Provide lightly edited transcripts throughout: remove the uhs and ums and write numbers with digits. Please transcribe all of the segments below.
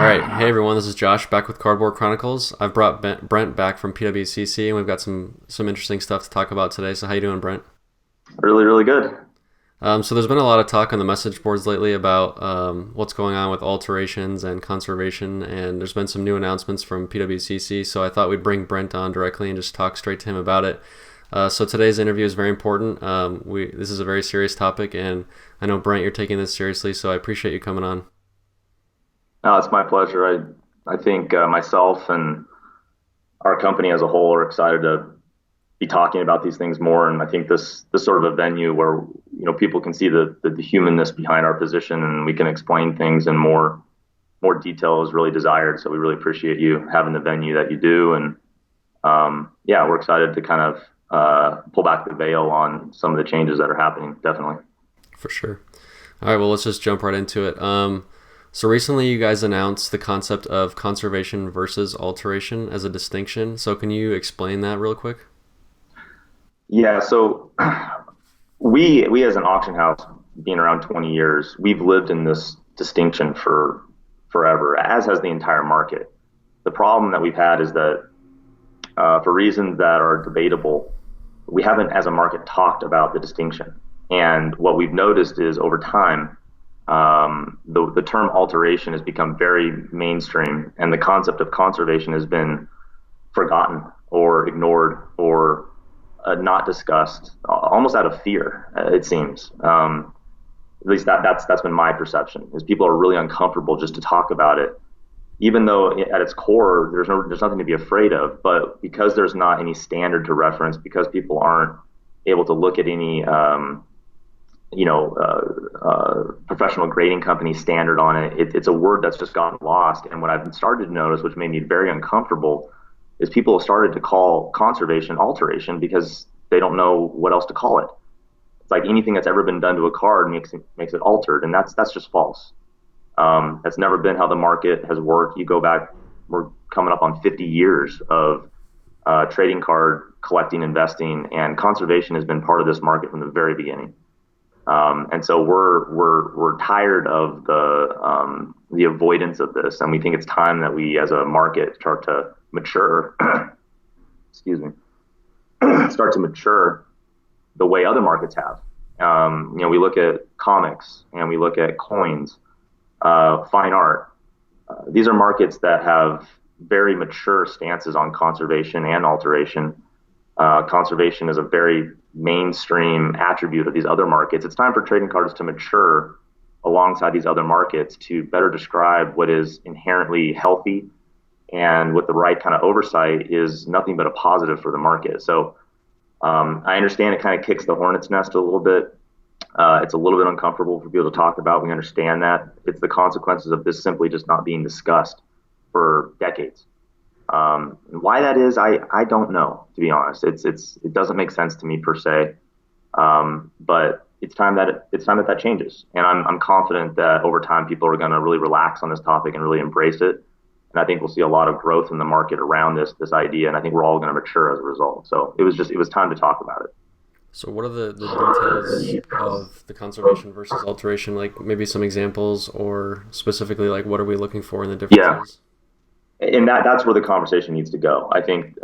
All right, hey everyone, this is Josh back with Cardboard Chronicles. I've brought Brent back from PWCC, and we've got some interesting stuff to talk about today. So how you doing, Brent? Really, really good. So there's been a lot of talk on the message boards lately about what's going on with alterations and conservation, and there's been some new announcements from PWCC. So I thought we'd bring Brent on directly and just talk straight to him about it. So today's interview is very important. This is a very serious topic, and I know Brent, you're taking this seriously, so I appreciate you coming on. No, it's my pleasure. I think myself and our company as a whole are excited to be talking about these things more. And I think this sort of a venue where people can see the humanness behind our position, and we can explain things in more detail is really desired. So we really appreciate you having the venue that you do. And yeah, we're excited to kind of pull back the veil on some of the changes that are happening. Definitely. For sure. All right, well, let's just jump right into it. So recently you guys announced the concept of conservation versus alteration as a distinction. So can you explain that real quick? Yeah. So we as an auction house, being around 20 years, we've lived in this distinction for forever, as has the entire market. The problem that we've had is that for reasons that are debatable, we haven't, as a market, talked about the distinction. And what we've noticed is over time, the term alteration has become very mainstream, and the concept of conservation has been forgotten or ignored or not discussed, almost out of fear, it seems. At least that's been my perception. Is people are really uncomfortable just to talk about it, even though at its core there's nothing to be afraid of. But because there's not any standard to reference, because people aren't able to look at any professional grading company standard on it, it's a word that's just gotten lost. And what I've started to notice, which made me very uncomfortable, is people have started to call conservation alteration because they don't know what else to call it. It's like anything that's ever been done to a card makes it altered, and that's just false. That's never been how the market has worked. You go back, we're coming up on 50 years of trading card collecting, investing, and conservation has been part of this market from the very beginning. And so we're tired of the avoidance of this, and we think it's time that we, as a market, start to mature. Excuse me, start to mature the way other markets have. We look at comics and we look at coins, fine art. These are markets that have very mature stances on conservation and alteration. Conservation is a very mainstream attribute of these other markets. It's time for trading cards to mature alongside these other markets to better describe what is inherently healthy, and with the right kind of oversight is nothing but a positive for the market. So I understand it kind of kicks the hornet's nest a little bit. It's a little bit uncomfortable for people to talk about. We understand that. It's the consequences of this simply just not being discussed for decades. Why that is, I don't know, to be honest. It doesn't make sense to me per se. But it's time that changes. And I'm confident that over time people are going to really relax on this topic and really embrace it. And I think we'll see a lot of growth in the market around this idea. And I think we're all going to mature as a result. So it was time to talk about it. So what are the details of the conservation versus alteration? Like maybe some examples, or specifically like what are we looking for in the Yeah. differences? And that's where the conversation needs to go. I think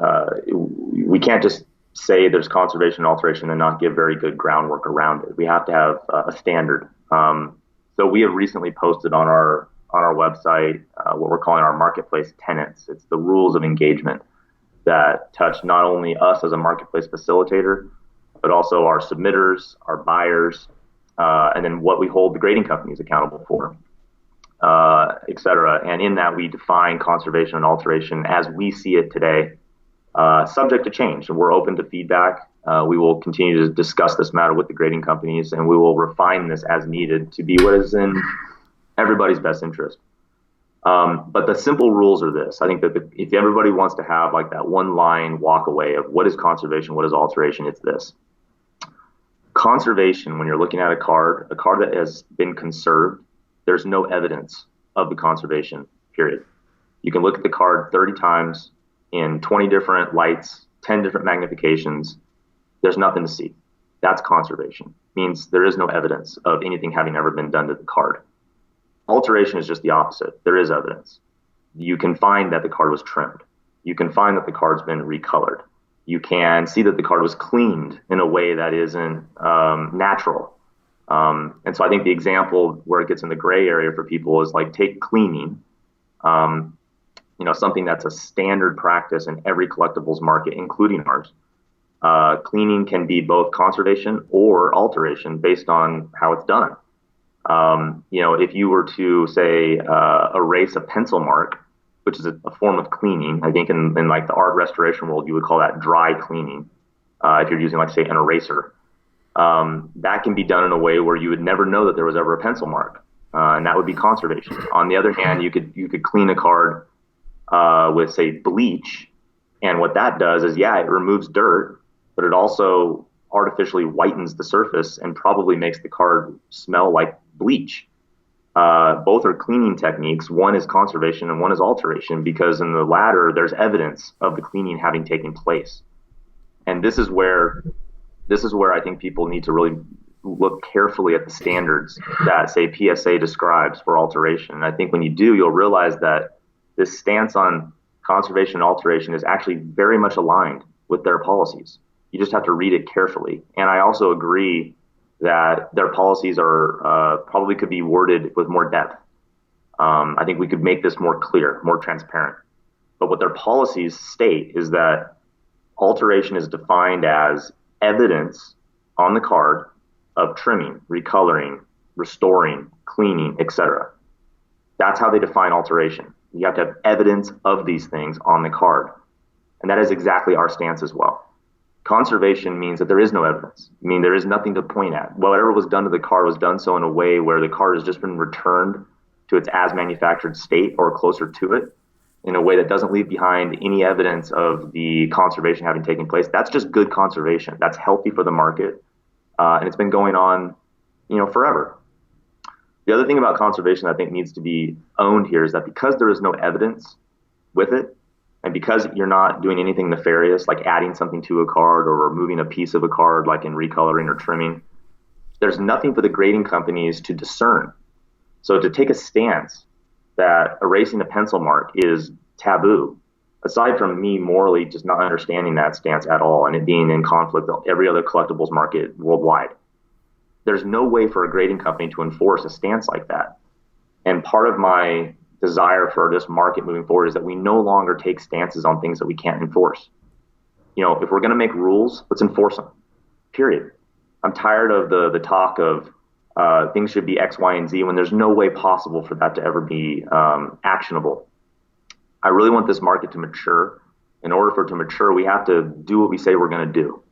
we can't just say there's conservation and alteration and not give very good groundwork around it. We have to have a standard. So we have recently posted on our website what we're calling our Marketplace Tenets. It's the rules of engagement that touch not only us as a marketplace facilitator, but also our submitters, our buyers, and then what we hold the grading companies accountable for. Et cetera. And in that, we define conservation and alteration as we see it today, subject to change. And we're open to feedback. We will continue to discuss this matter with the grading companies, and we will refine this as needed to be what is in everybody's best interest. But the simple rules are this. I think that if everybody wants to have like that one line walk away of what is conservation, what is alteration, it's this. Conservation, when you're looking at a card that has been conserved, there's no evidence of the conservation, period. You can look at the card 30 times in 20 different lights, 10 different magnifications. There's nothing to see. That's conservation. Means there is no evidence of anything having ever been done to the card. Alteration is just the opposite. There is evidence. you can find that the card was trimmed. You can find that the card's been recolored. You can see that the card was cleaned in a way that isn't natural. And so I think the example where it gets in the gray area for people is like take cleaning, something that's a standard practice in every collectibles market, including ours. Cleaning can be both conservation or alteration based on how it's done. If you were to say erase a pencil mark, which is a form of cleaning, I think in like the art restoration world, you would call that dry cleaning. If you're using like say an eraser, that can be done in a way where you would never know that there was ever a pencil mark, and that would be conservation. On the other hand, you could clean a card with say bleach, and what that does is it removes dirt, but it also artificially whitens the surface and probably makes the card smell like bleach. Both are cleaning techniques. One is conservation and one is alteration, because in the latter, there's evidence of the cleaning having taken place. And this is where I think people need to really look carefully at the standards that, say, PSA describes for alteration. And I think when you do, you'll realize that this stance on conservation and alteration is actually very much aligned with their policies. You just have to read it carefully. And I also agree that their policies are probably could be worded with more depth. I think we could make this more clear, more transparent. But what their policies state is that alteration is defined as evidence on the card of trimming, recoloring, restoring, cleaning, etc. That's how they define alteration. You have to have evidence of these things on the card. And that is exactly our stance as well. Conservation means that there is no evidence. I mean, there is nothing to point at. Whatever was done to the card was done so in a way where the card has just been returned to its as manufactured state or closer to it in a way that doesn't leave behind any evidence of the conservation having taken place. That's just good conservation. That's healthy for the market. And it's been going on, forever. The other thing about conservation I think needs to be owned here is that because there is no evidence with it, and because you're not doing anything nefarious, like adding something to a card or removing a piece of a card, like in recoloring or trimming, there's nothing for the grading companies to discern. So to take a stance that erasing a pencil mark is taboo, aside from me morally just not understanding that stance at all and it being in conflict with every other collectibles market worldwide, there's no way for a grading company to enforce a stance like that. And part of my desire for this market moving forward is that we no longer take stances on things that we can't enforce. If we're going to make rules, let's enforce them, period. I'm tired of the talk of things should be X, Y, and Z when there's no way possible for that to ever be actionable. I really want this market to mature. In order for it to mature, we have to do what we say we're going to do.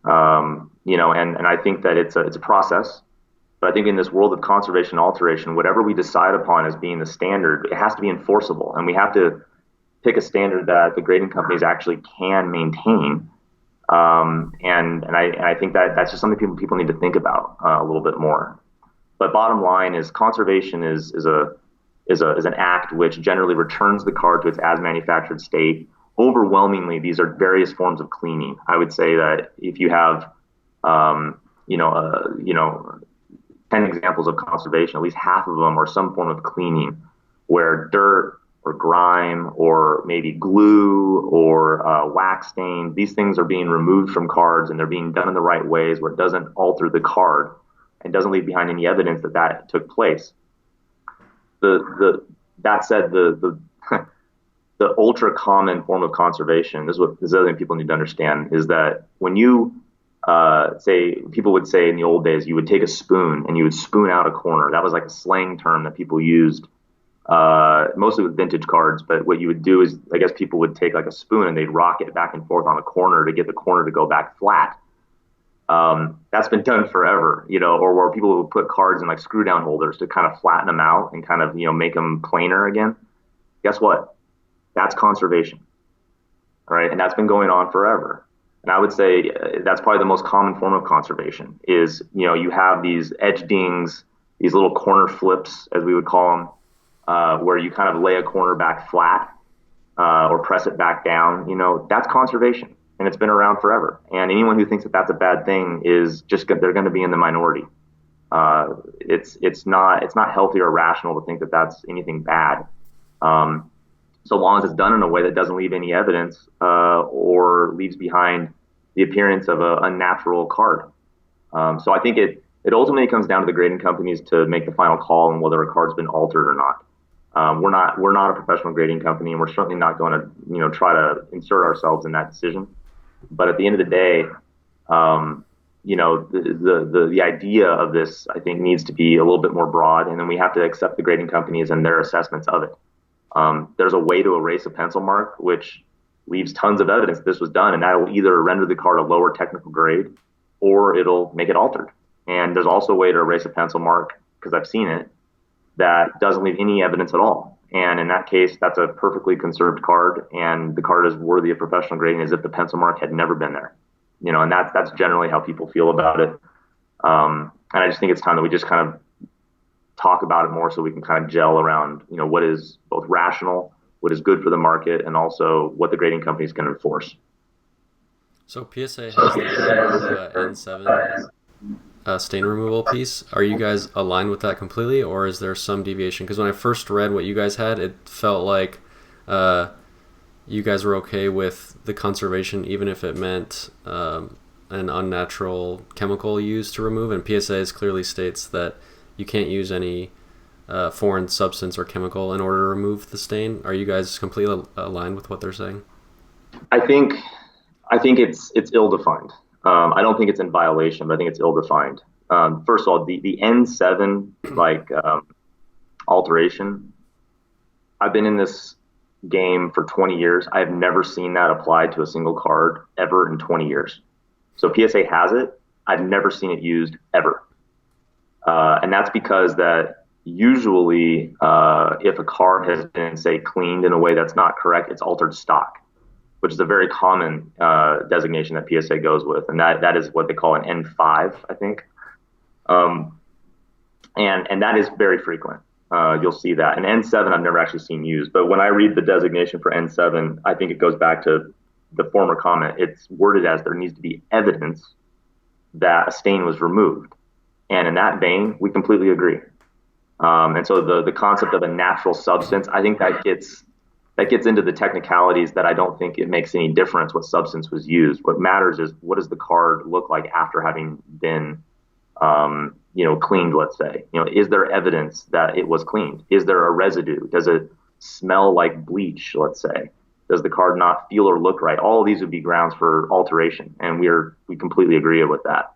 And I think that it's a process. But I think in this world of conservation and alteration, whatever we decide upon as being the standard, it has to be enforceable. And we have to pick a standard that the grading companies actually can maintain. And I think that that's just something people need to think about a little bit more. But bottom line is conservation is an act which generally returns the card to its as manufactured state. Overwhelmingly, these are various forms of cleaning. I would say that if you have 10 examples of conservation, at least half of them are some form of cleaning where dirt or grime or maybe glue or wax stain, these things are being removed from cards and they're being done in the right ways where it doesn't alter the card and doesn't leave behind any evidence that took place. That said, the ultra common form of conservation, this is the other thing people need to understand, is that when you people would say in the old days, you would take a spoon and you would spoon out a corner. That was like a slang term that people used, mostly with vintage cards. But what you would do is, I guess people would take like a spoon and they'd rock it back and forth on a corner to get the corner to go back flat. That's been done forever, or where people would put cards in like screw down holders to kind of flatten them out and kind of, make them planar again. Guess what? That's conservation. All right. And that's been going on forever. And I would say that's probably the most common form of conservation is, you have these edge dings, these little corner flips, as we would call them, where you kind of lay a corner back flat or press it back down. That's conservation, and it's been around forever. And anyone who thinks that that's a bad thing is they're going to be in the minority. It's not healthy or rational to think that that's anything bad. so long as it's done in a way that doesn't leave any evidence or leaves behind the appearance of a unnatural card. So I think it ultimately comes down to the grading companies to make the final call on whether a card's been altered or not. We're not a professional grading company, and we're certainly not going to try to insert ourselves in that decision. But at the end of the day, the idea of this, I think, needs to be a little bit more broad, and then we have to accept the grading companies and their assessments of it. There's a way to erase a pencil mark, which leaves tons of evidence that this was done, and that will either render the card a lower technical grade or it'll make it altered. And there's also a way to erase a pencil mark, because I've seen it, that doesn't leave any evidence at all. And in that case, that's a perfectly conserved card, and the card is worthy of professional grading as if the pencil mark had never been there. And that's generally how people feel about it. And I just think it's time that we just kind of talk about it more so we can kind of gel around, what is both rational, what is good for the market, and also what the grading companies can enforce. So PSA has the N7 stain removal piece. Are you guys aligned with that completely, or is there some deviation? Because when I first read what you guys had, it felt like you guys were okay with the conservation, even if it meant an unnatural chemical used to remove. And PSA clearly states that you can't use any foreign substance or chemical in order to remove the stain. Are you guys completely aligned with what they're saying? I think it's ill-defined. I don't think it's in violation, but I think it's ill-defined. First of all, the N7 alteration. I've been in this game for 20 years. I've never seen that applied to a single card ever in 20 years. So PSA has it. I've never seen it used ever. And that's because that usually if a card has been, say, cleaned in a way that's not correct, it's altered stock, which is a very common designation that PSA goes with. And that is what they call an N5, I think. And that is very frequent. You'll see that. And N7 I've never actually seen used. But when I read the designation for N7, I think it goes back to the former comment. It's worded as there needs to be evidence that a stain was removed. And in that vein, we completely agree. And so the concept of a natural substance, I think that gets into the technicalities that I don't think it makes any difference what substance was used. What matters is what does the card look like after having been cleaned, let's say. Is there evidence that it was cleaned? Is there a residue? Does it smell like bleach, let's say? Does the card not feel or look right? All of these would be grounds for alteration, and we completely agree with that.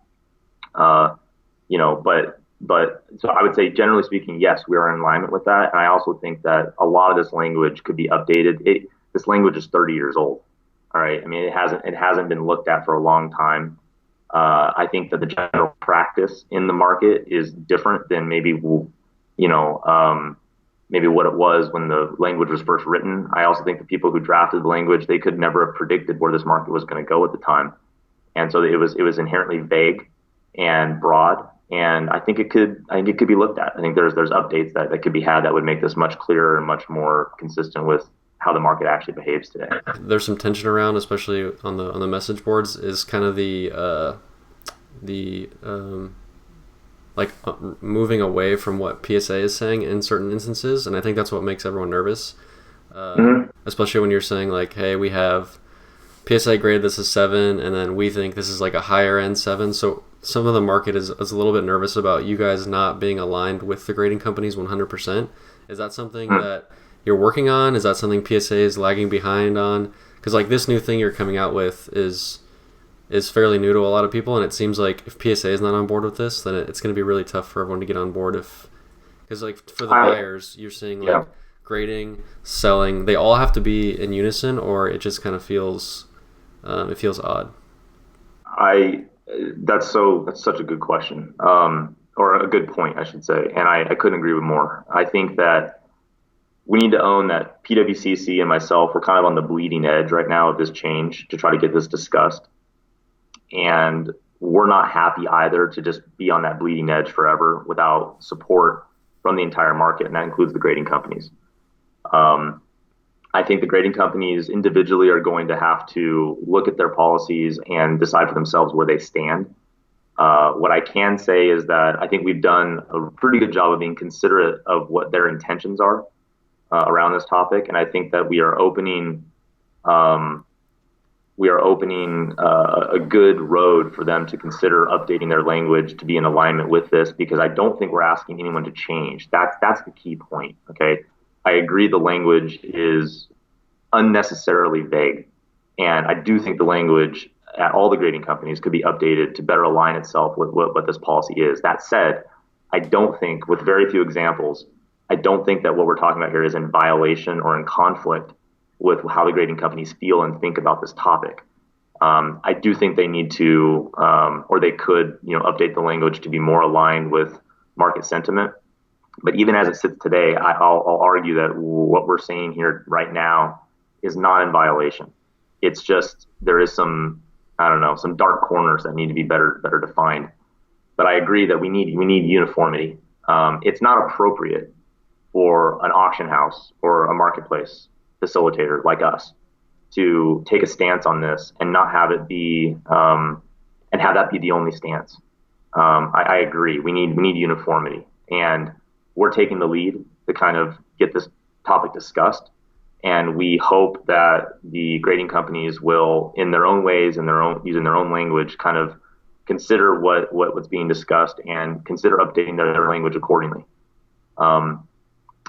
But so I would say, generally speaking, yes, we are in alignment with that. And I also think that a lot of this language could be updated. This language is 30 years old. All right. I mean, it hasn't been looked at for a long time. I think that the general practice in the market is different than maybe what it was when the language was first written. I also think the people who drafted the language, they could never have predicted where this market was going to go at the time. And so it was inherently vague and broad. And I think it could be looked at. I think there's updates that could be had that would make this much clearer and much more consistent with how the market actually behaves today. There's some tension around, especially on the message boards, is kind of moving away from what PSA is saying in certain instances, and I think that's what makes everyone nervous. Especially when you're saying like, hey, we have PSA graded this is 7, and then we think this is like a higher end 7. So some of the market is a little bit nervous about you guys not being aligned with the grading companies 100%. Is that something that you're working on? Is that something PSA is lagging behind on? Because like this new thing you're coming out with is fairly new to a lot of people, and it seems like if PSA is not on board with this, then it's going to be really tough for everyone to get on board. Because like for the buyers, you're seeing like grading, selling, they all have to be in unison, or it just kind of feels odd. That's such a good question, or a good point, I should say, and I couldn't agree with more. I think that we need to own that PWCC and myself, we're kind of on the bleeding edge right now of this change to try to get this discussed. And we're not happy either to just be on that bleeding edge forever without support from the entire market, and that includes the grading companies. I think the grading companies individually are going to have to look at their policies and decide for themselves where they stand. What I can say is that I think we've done a pretty good job of being considerate of what their intentions are. around this topic, and I think that um, we are opening a good road for them to consider updating their language to be in alignment with this, because I don't think we're asking anyone to change. That's the key point. Okay, I agree the language is unnecessarily vague, and I do think the language at all the grading companies could be updated to better align itself with what this policy is. That said, I don't think, with very few examples, I don't think that what we're talking about here is in violation or in conflict with how the grading companies feel and think about this topic. I do think they need to, or they could, update the language to be more aligned with market sentiment. But even as it sits today, I'll argue that what we're saying here right now is not in violation. It's just there is some, I don't know, some dark corners that need to be better defined. But I agree that we need uniformity. It's not appropriate for an auction house or a marketplace facilitator like us to take a stance on this and not have it be and have that be the only stance. I agree. We need uniformity, and we're taking the lead to kind of get this topic discussed. And we hope that the grading companies will, in their own ways, using their own language, kind of consider what's being discussed and consider updating their language accordingly.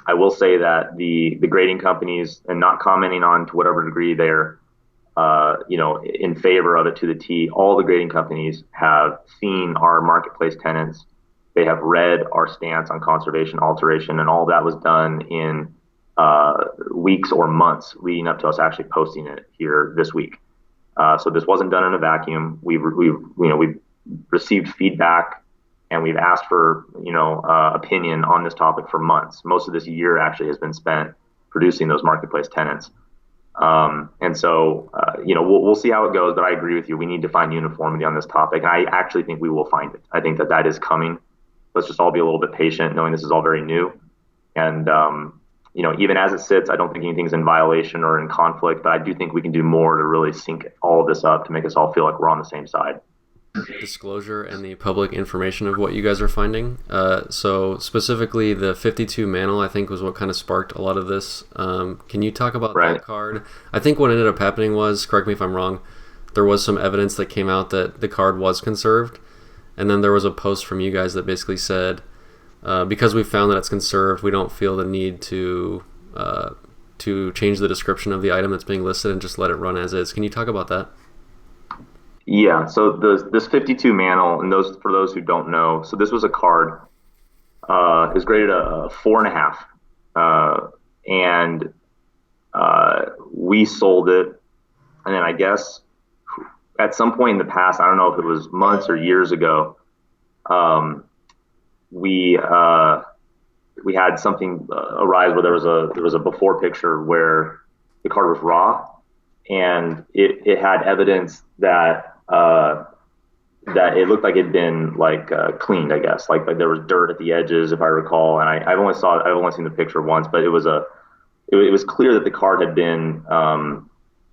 I will say that the grading companies, and not commenting on to whatever degree they're in favor of it to the T, all the grading companies have seen our marketplace tenets. They have read our stance on conservation alteration, and all that was done in weeks or months leading up to us actually posting it here this week. So this wasn't done in a vacuum. We've received feedback, and we've asked for opinion on this topic for months. Most of this year actually has been spent producing those marketplace tenets. And so we'll see how it goes. But I agree with you. We need to find uniformity on this topic, and I actually think we will find it. I think that is coming. Let's just all be a little bit patient, knowing this is all very new. And even as it sits, I don't think anything's in violation or in conflict, but I do think we can do more to really sync all of this up to make us all feel like we're on the same side. Disclosure and the public information of what you guys are finding. So specifically the 52 mantle, I think, was what kind of sparked a lot of this. Can you talk about that card? I think what ended up happening was, correct me if I'm wrong, there was some evidence that came out that the card was conserved, and then there was a post from you guys that basically said, because we found that it's conserved, we don't feel the need to change the description of the item that's being listed and just let it run as is. Can you talk about that? Yeah, so this 52 mantle, and for those who don't know, so this was a card. Is graded a 4.5, and we sold it, and then I guess at some point in the past, I don't know if it was months or years ago, we had something arise where there was a before picture where the card was raw, and it had evidence that it looked like it'd been cleaned, I guess, like there was dirt at the edges, if I recall. And I've only seen the picture once, but it was clear that the card had been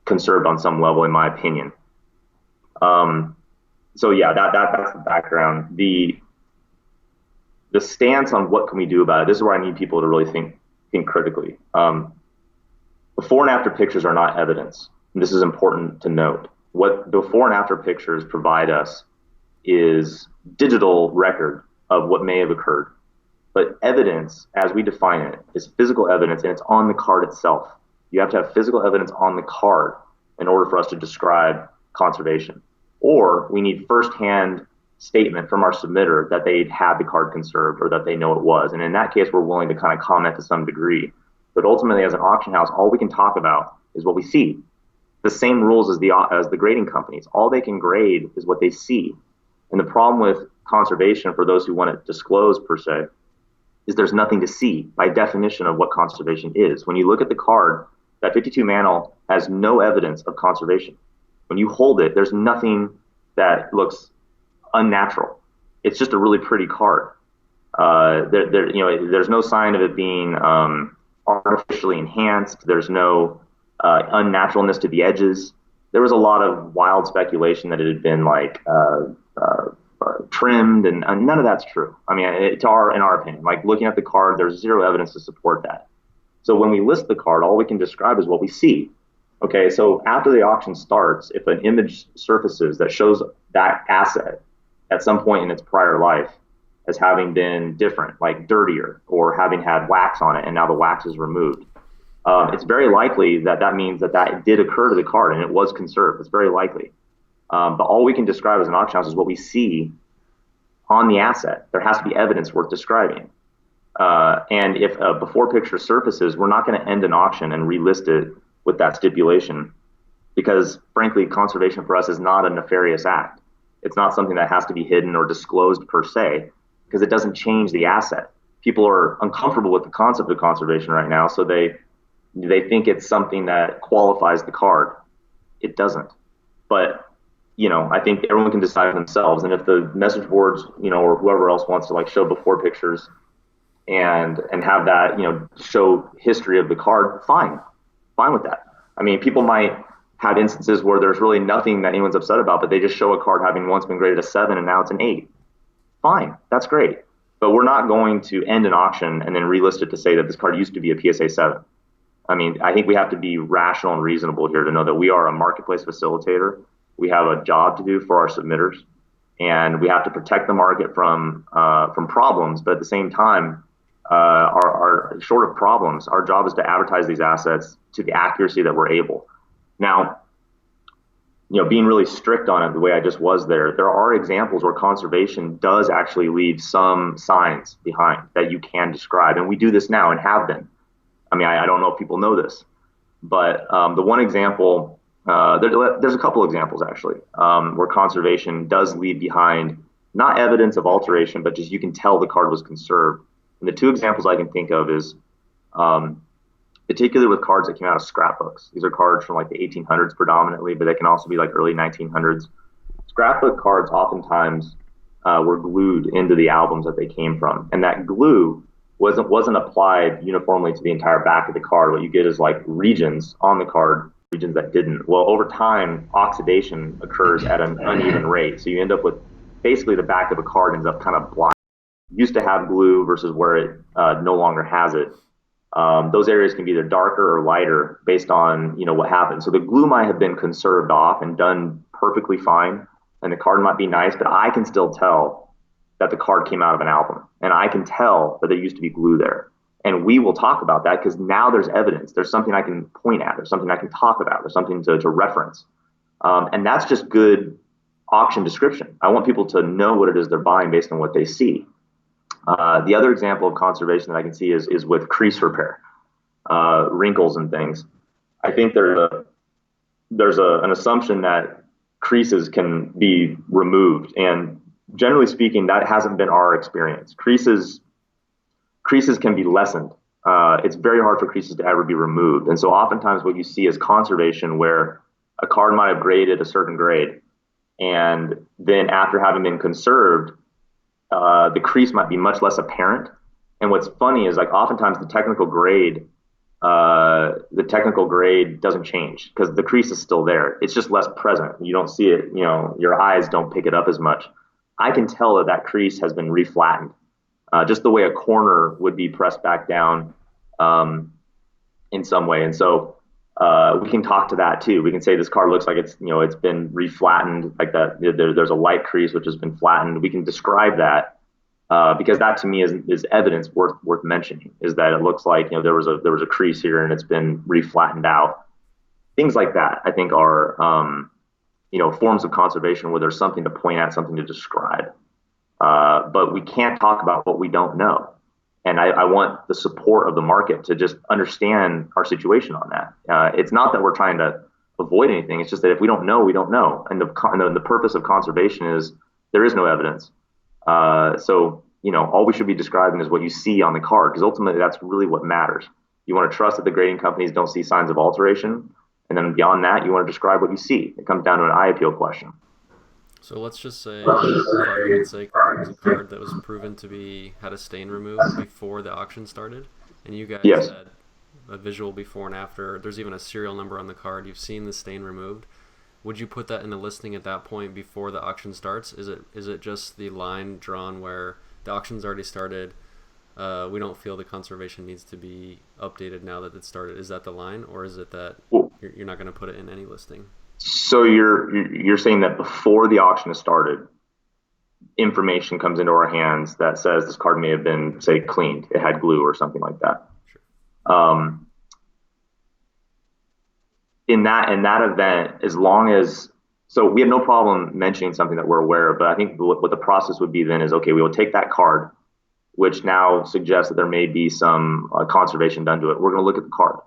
conserved on some level, in my opinion. So yeah, that's the background. The stance on what can we do about it. This is where I need people to really think critically. Before and after pictures are not evidence. And this is important to note. What before and after pictures provide us is digital record of what may have occurred. But evidence, as we define it, is physical evidence, and it's on the card itself. You have to have physical evidence on the card in order for us to describe conservation. Or we need firsthand statement from our submitter that they'd had the card conserved or that they know it was. And in that case, we're willing to kind of comment to some degree. But ultimately, as an auction house, all we can talk about is what we see. The same rules as the grading companies. All they can grade is what they see. And the problem with conservation, for those who want it disclosed per se, is there's nothing to see by definition of what conservation is. When you look at the card, that 52 mantle has no evidence of conservation. When you hold it, there's nothing that looks unnatural. It's just a really pretty card. There's no sign of it being artificially enhanced. There's no unnaturalness to the edges. There was a lot of wild speculation that it had been trimmed, and none of that's true. I mean, in our opinion, looking at the card, there's zero evidence to support that. So when we list the card, all we can describe is what we see. Okay, so after the auction starts, if an image surfaces that shows that asset at some point in its prior life as having been different, like dirtier, or having had wax on it, and now the wax is removed, it's very likely that that means that that did occur to the card and it was conserved. It's very likely. But all we can describe as an auction house is what we see on the asset. There has to be evidence worth describing. And if a before picture surfaces, we're not going to end an auction and relist it with that stipulation, because frankly, conservation for us is not a nefarious act. It's not something that has to be hidden or disclosed per se, because it doesn't change the asset. People are uncomfortable with the concept of conservation right now, so they think it's something that qualifies the card. It doesn't. But I think everyone can decide for themselves. And if the message boards, or whoever else wants to like show before pictures and have that, show history of the card, fine with that. I mean, people might have instances where there's really nothing that anyone's upset about, but they just show a card having once been graded a 7 and now it's an 8. Fine, that's great. But we're not going to end an auction and then relist it to say that this card used to be a PSA 7. I mean, I think we have to be rational and reasonable here to know that we are a marketplace facilitator. We have a job to do for our submitters, and we have to protect the market from problems. But at the same time, our short of problems, our job is to advertise these assets to the accuracy that we're able. Now, being really strict on it the way I just was there are examples where conservation does actually leave some signs behind that you can describe. And we do this now and have been. I mean, I don't know if people know this, but the one example, there's a couple examples actually, where conservation does leave behind not evidence of alteration, but just you can tell the card was conserved. And the two examples I can think of is particularly with cards that came out of scrapbooks. These are cards from like the 1800s predominantly, but they can also be like early 1900s. Scrapbook cards oftentimes were glued into the albums that they came from, and that glue wasn't applied uniformly to the entire back of the card. What you get is like regions on the card, regions that didn't. Well, over time, oxidation occurs at an uneven rate, so you end up with basically the back of a card ends up kind of black. Used to have glue versus where it no longer has it. Those areas can be either darker or lighter based on what happened. So the glue might have been conserved off and done perfectly fine, and the card might be nice, but I can still tell that the card came out of an album, and I can tell that there used to be glue there. And we will talk about that because now there's evidence. There's something I can point at. There's something I can talk about. There's something to reference. And that's just good auction description. I want people to know what it is they're buying based on what they see. The other example of conservation that I can see is with crease repair, wrinkles and things. I think there's an assumption that creases can be removed, and generally speaking, that hasn't been our experience. Creases can be lessened. It's very hard for creases to ever be removed. And so oftentimes what you see is conservation where a card might have graded a certain grade, and then after having been conserved, the crease might be much less apparent. And what's funny is like oftentimes the technical grade doesn't change because the crease is still there. It's just less present. You don't see it, your eyes don't pick it up as much. I can tell that crease has been reflattened, just the way a corner would be pressed back down in some way. And so we can talk to that too. We can say this card looks like it's been reflattened, like that. There's a light crease which has been flattened. We can describe that because that to me is evidence worth mentioning. Is that it looks like there was a crease here and it's been reflattened out. Things like that I think are forms of conservation where there's something to point at, something to describe. But we can't talk about what we don't know. And I want the support of the market to just understand our situation on that. It's not that we're trying to avoid anything. It's just that if we don't know, we don't know. And the purpose of conservation is there is no evidence. So all we should be describing is what you see on the card, because ultimately that's really what matters. You want to trust that the grading companies don't see signs of alteration. And then beyond that, you want to describe what you see. It comes down to an eye appeal question. So let's just say, for argument's sake, there was a card that was proven to had a stain removed before the auction started, and you guys had a visual before and after. There's even a serial number on the card. You've seen the stain removed. Would you put that in the listing at that point before the auction starts? Is it just the line drawn where the auction's already started, we don't feel the conservation needs to be updated now that it started. Is that the line, or is it that Well, you're not going to put it in any listing? so you're saying that before the auction has started, information comes into our hands that says this card may have been, say, cleaned. It had glue or something like that. Sure. In that event, as long as, so we have no problem mentioning something that we're aware of, but I think what the process would be then is, okay, we will take that card, which now suggests that there may be some conservation done to it. We're going to look at the card,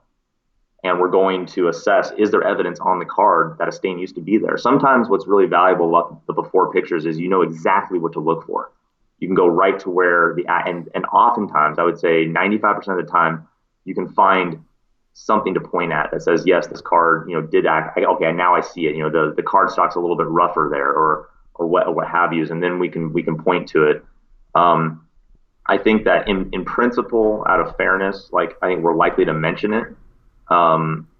and we're going to assess, is there evidence on the card that a stain used to be there? Sometimes what's really valuable about the before pictures is you know exactly what to look for. You can go right to where and oftentimes, I would say 95% of the time, you can find something to point at that says, yes, this card, did act. Okay, now I see it. The card stock's a little bit rougher there, or what have you, and then we can point to it. I think that in principle, out of fairness, I think we're likely to mention it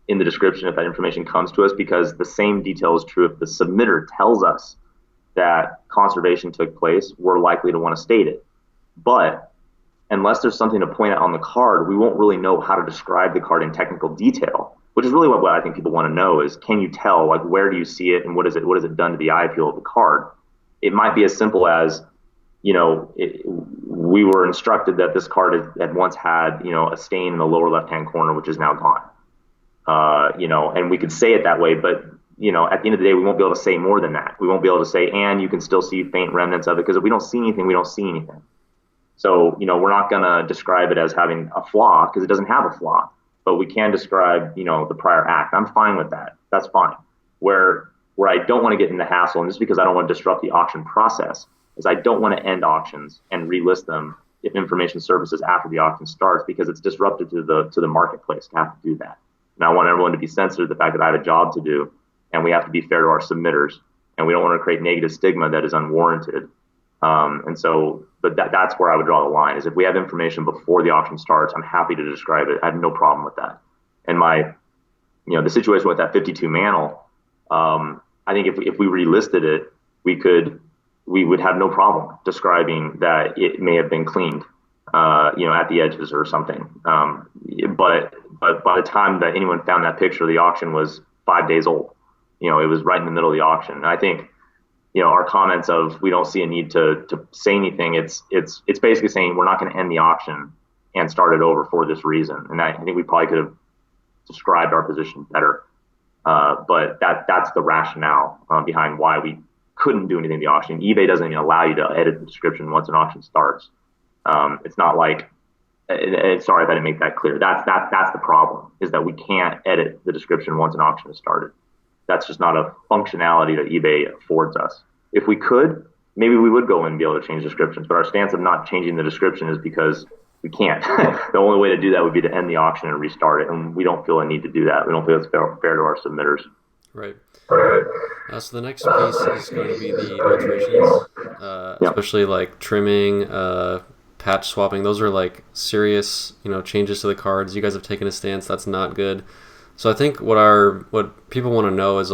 in the description if that information comes to us, because the same detail is true if the submitter tells us that conservation took place. We're likely to want to state it, but unless there's something to point out on the card, we won't really know how to describe the card in technical detail, which is really what I think people want to know is, can you tell, where do you see it and what is it done to the eye appeal of the card? It might be as simple as, we were instructed that this card had once had, a stain in the lower left-hand corner, which is now gone. And we could say it that way, but, at the end of the day, we won't be able to say more than that. We won't be able to say, and you can still see faint remnants of it, because if we don't see anything, we don't see anything. So, we're not going to describe it as having a flaw, because it doesn't have a flaw, but we can describe, the prior act. I'm fine with that. That's fine. Where I don't want to get in the hassle, and just because I don't want to disrupt the auction process, is I don't want to end auctions and relist them if information surfaces after the auction starts, because it's disruptive to the marketplace to have to do that. And I want everyone to be sensitive to the fact that I have a job to do, and we have to be fair to our submitters, and we don't want to create negative stigma that is unwarranted. But that's where I would draw the line, is if we have information before the auction starts, I'm happy to describe it. I have no problem with that. And the situation with that 52 mantle, I think if we relisted it, we would have no problem describing that it may have been cleaned, at the edges or something. But by the time that anyone found that picture, the auction was 5 days old. It was right in the middle of the auction. And I think, our comments of we don't see a need to say anything, it's basically saying we're not going to end the auction and start it over for this reason. And I think we probably could have described our position better. But that's the rationale behind why we couldn't do anything in the auction. eBay doesn't even allow you to edit the description once an auction starts. It's not like, sorry if I didn't make that clear. That's the problem, is that we can't edit the description once an auction has started. That's just not a functionality that eBay affords us. If we could, maybe we would go in and be able to change descriptions, but our stance of not changing the description is because we can't. The only way to do that would be to end the auction and restart it, and we don't feel a need to do that. We don't feel it's fair to our submitters. Right. So the next piece is going to be the alterations, especially like trimming, patch swapping. Those are serious, changes to the cards. You guys have taken a stance that's not good. So I think what people want to know is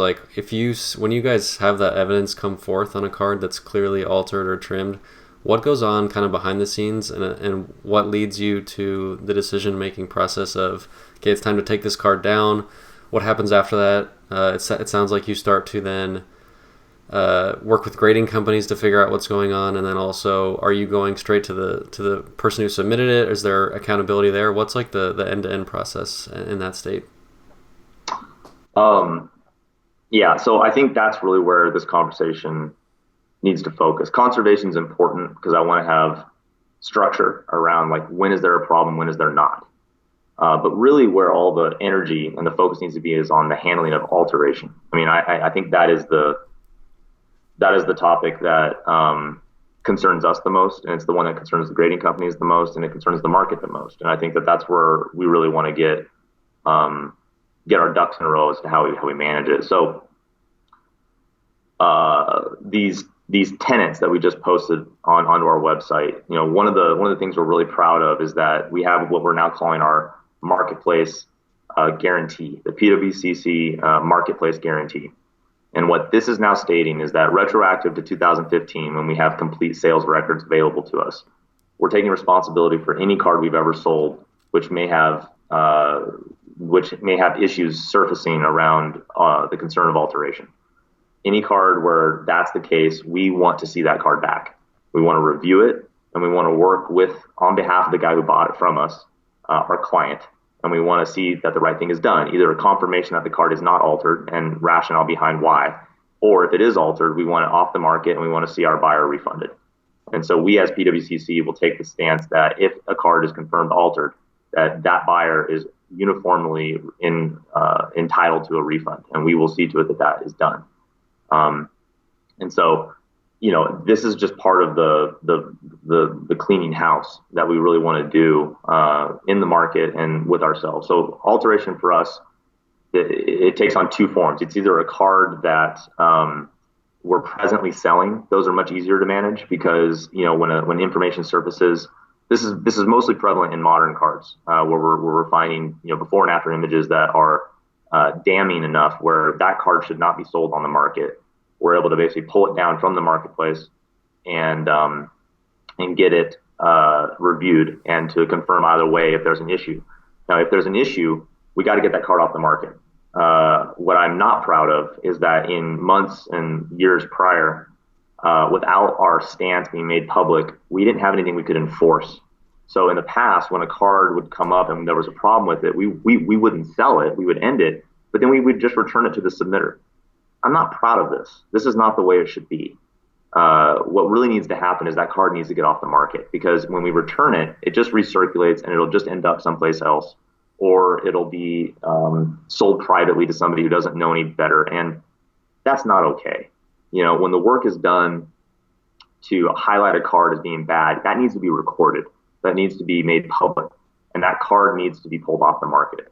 when you guys have that evidence come forth on a card that's clearly altered or trimmed, what goes on kind of behind the scenes, and what leads you to the decision-making process of, okay, it's time to take this card down. What happens after that? It sounds like you start to then work with grading companies to figure out what's going on, and then also, are you going straight to the person who submitted it? Is there accountability there? What's the end-to-end process in that state? So I think that's really where this conversation needs to focus. Conservation is important because I want to have structure around when is there a problem, when is there not. But really where all the energy and the focus needs to be is on the handling of alteration. I think that is the topic that concerns us the most, and it's the one that concerns the grading companies the most, and it concerns the market the most. And I think that that's where we really want to get our ducks in a row as to how we manage it. So these tenets that we just posted onto our website, one of the things we're really proud of is that we have what we're now calling our marketplace guarantee, the PWCC marketplace guarantee. And what this is now stating is that retroactive to 2015, when we have complete sales records available to us, we're taking responsibility for any card we've ever sold, which may have issues surfacing around the concern of alteration. Any card where that's the case, we want to see that card back. We want to review it, and we want to work on behalf of the guy who bought it from us, our client, and we want to see that the right thing is done, either a confirmation that the card is not altered and rationale behind why, or if it is altered, we want it off the market and we want to see our buyer refunded. And so we as PWCC will take the stance that if a card is confirmed altered, that buyer is uniformly entitled to a refund, and we will see to it that is done. And so, this is just part of the cleaning house that we really want to do in the market and with ourselves. So alteration for us, it takes on two forms. It's either a card that we're presently selling. Those are much easier to manage because when information surfaces, this is mostly prevalent in modern cards where we're finding before and after images that are damning enough where that card should not be sold on the market. We're able to basically pull it down from the marketplace and get it reviewed and to confirm either way if there's an issue. Now, if there's an issue, we got to get that card off the market. What I'm not proud of is that in months and years prior, without our stance being made public, we didn't have anything we could enforce. So in the past, when a card would come up and there was a problem with it, we wouldn't sell it, we would end it, but then we would just return it to the submitter. I'm not proud of this. This is not the way it should be. What really needs to happen is that card needs to get off the market, because when we return it, it just recirculates and it'll just end up someplace else, or it'll be sold privately to somebody who doesn't know any better. And that's not okay. When the work is done to highlight a card as being bad, that needs to be recorded. That needs to be made public, and that card needs to be pulled off the market.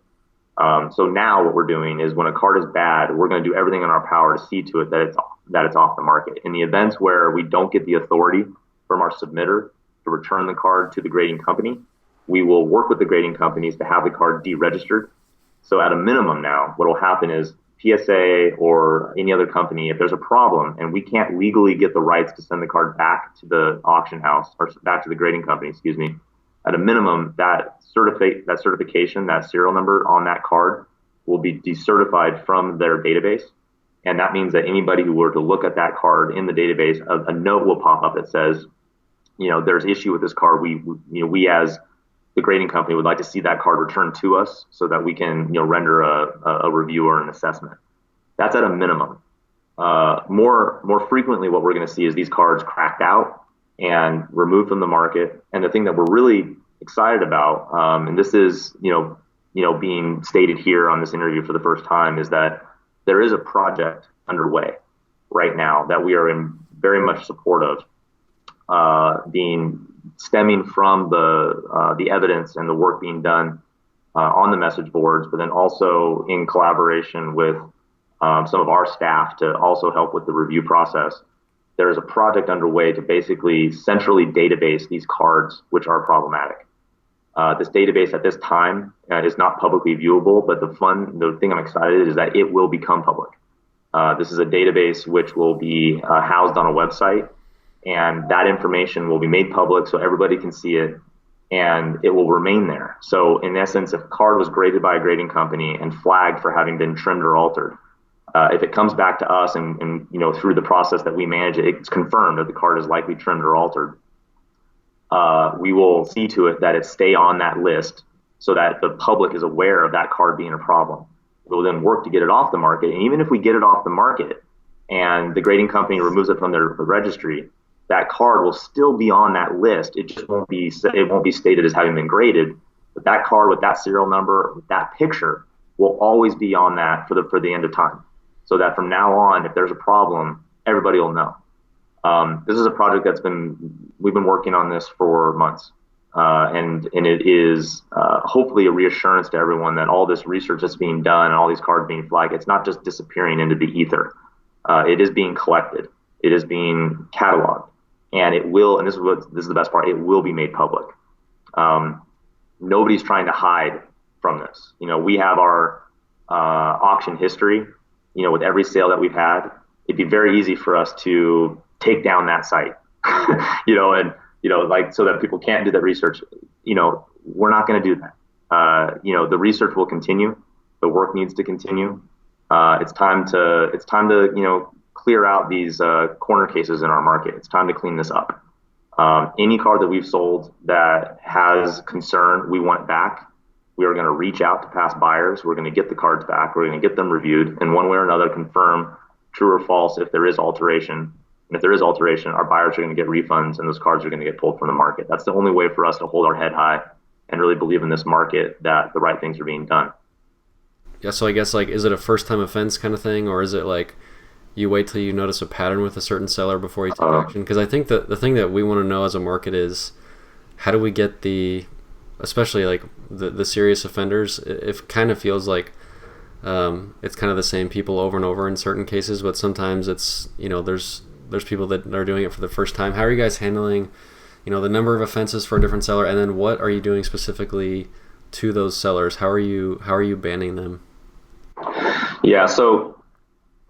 So now what we're doing is when a card is bad, we're going to do everything in our power to see to it that it's off the market. In the events where we don't get the authority from our submitter to return the card to the grading company, we will work with the grading companies to have the card deregistered. So at a minimum now, what will happen is PSA or any other company, if there's a problem and we can't legally get the rights to send the card back to the auction house or back to the grading company, at a minimum, that certification, that serial number on that card will be decertified from their database. And that means that anybody who were to look at that card in the database, a note will pop up that says, there's issue with this card. We as the grading company would like to see that card returned to us so that we can, render a review or an assessment. That's at a minimum. More frequently, what we're going to see is these cards cracked out and removed from the market. And the thing that we're really excited about, and this is, being stated here on this interview for the first time, is that there is a project underway right now that we are in very much support of, stemming from the evidence and the work being done on the message boards, but then also in collaboration with some of our staff to also help with the review process. There is a project underway to basically centrally database these cards which are problematic. This database at this time is not publicly viewable, but the thing I'm excited is that it will become public. This is a database which will be housed on a website, and that information will be made public so everybody can see it, and it will remain there. So in essence, if a card was graded by a grading company and flagged for having been trimmed or altered, if it comes back to us and through the process that we manage it, it's confirmed that the card is likely trimmed or altered, we will see to it that it stay on that list so that the public is aware of that card being a problem. We'll then work to get it off the market. And even if we get it off the market and the grading company removes it from their registry, that card will still be on that list. It just won't be stated as having been graded, but that card with that serial number, with that picture, will always be on that for the end of time. So that from now on, if there's a problem, everybody will know. This is a project we've been working on this for months. And it is hopefully a reassurance to everyone that all this research that's being done and all these cards being flagged, it's not just disappearing into the ether. It is being collected. It is being cataloged. And it will, and this is the best part, it will be made public. Nobody's trying to hide from this. We have our auction history, with every sale that we've had. It'd be very easy for us to take down that site, and like so that people can't do that research. We're not going to do that. The research will continue. The work needs to continue. It's time to clear out these corner cases in our market. It's time to clean this up. Any card that we've sold that has concern, we want back. We are going to reach out to past buyers. We're going to get the cards back. We're going to get them reviewed, and one way or another confirm true or false if there is alteration. And if there is alteration, our buyers are going to get refunds, and those cards are going to get pulled from the market. That's the only way for us to hold our head high and really believe in this market that the right things are being done. Yeah, so I guess, like, is it a first-time offense kind of thing, or is it like you wait till you notice a pattern with a certain seller before you take action? Because I think that the thing that we want to know as a market is, how do we get especially like the serious offenders? It kind of feels like it's kind of the same people over and over in certain cases, but sometimes it's, there's people that are doing it for the first time. How are you guys handling, the number of offenses for a different seller, and then what are you doing specifically to those sellers? How are you banning them? Yeah, so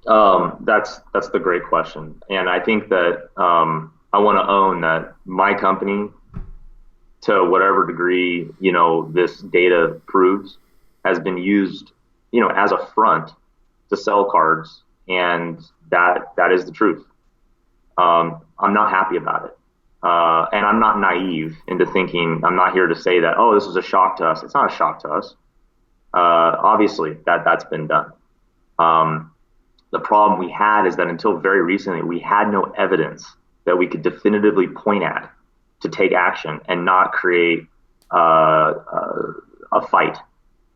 that's the great question, and I think that I want to own that my company, to whatever degree this data proves, has been used as a front to sell cards, and that is the truth. I'm not happy about it, and I'm not naive into thinking. I'm not here to say that, oh, this is a shock to us. It's not a shock to us. Obviously, that's been done. The problem we had is that until very recently, we had no evidence that we could definitively point at to take action and not create a fight.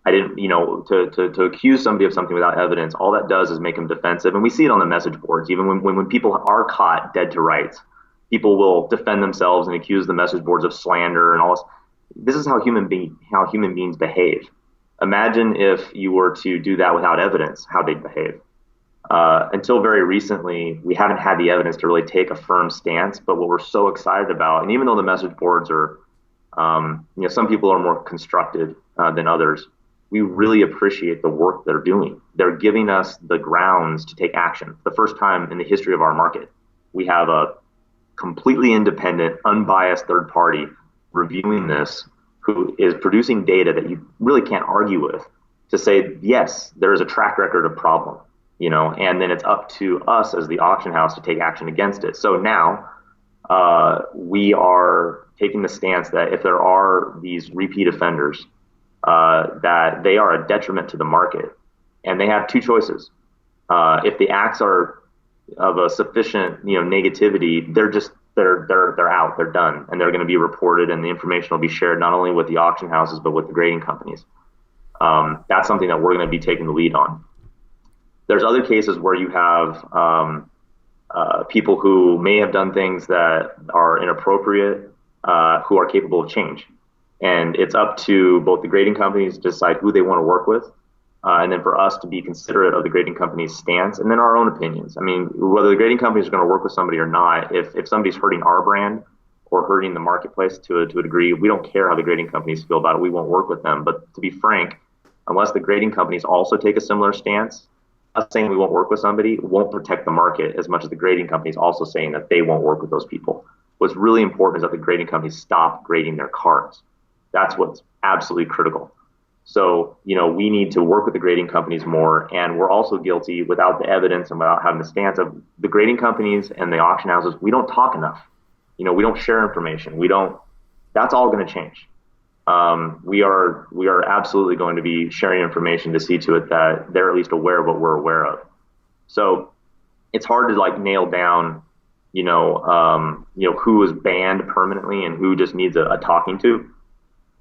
I didn't, to accuse somebody of something without evidence, all that does is make them defensive. And we see it on the message boards. Even when people are caught dead to rights, people will defend themselves and accuse the message boards of slander and all this. This is how human beings behave. Imagine if you were to do that without evidence, how they'd behave. Until very recently, we haven't had the evidence to really take a firm stance. But what we're so excited about, and even though the message boards are, some people are more constructed than others, we really appreciate the work they're doing. They're giving us the grounds to take action. The first time in the history of our market, we have a completely independent, unbiased third party reviewing this, who is producing data that you really can't argue with, to say, yes, there is a track record of problem, and then it's up to us as the auction house to take action against it. So now we are taking the stance that if there are these repeat offenders, that they are a detriment to the market, and they have two choices. If the acts are of a sufficient, negativity, they're out, they're done, and they're going to be reported, and the information will be shared not only with the auction houses but with the grading companies. That's something that we're going to be taking the lead on. There's other cases where you have people who may have done things that are inappropriate, who are capable of change. And it's up to both the grading companies to decide who they want to work with, and then for us to be considerate of the grading company's stance, and then our own opinions. I mean, whether the grading companies are going to work with somebody or not, if somebody's hurting our brand or hurting the marketplace to a degree, we don't care how the grading companies feel about it. We won't work with them. But to be frank, unless the grading companies also take a similar stance, us saying we won't work with somebody won't protect the market as much as the grading companies also saying that they won't work with those people. What's really important is that the grading companies stop grading their cards. That's what's absolutely critical. So, we need to work with the grading companies more, and we're also guilty, without the evidence and without having the stance of the grading companies and the auction houses, we don't talk enough. We don't share information. That's all going to change. We are absolutely going to be sharing information to see to it that they're at least aware of what we're aware of. So it's hard to nail down, who is banned permanently and who just needs a talking to.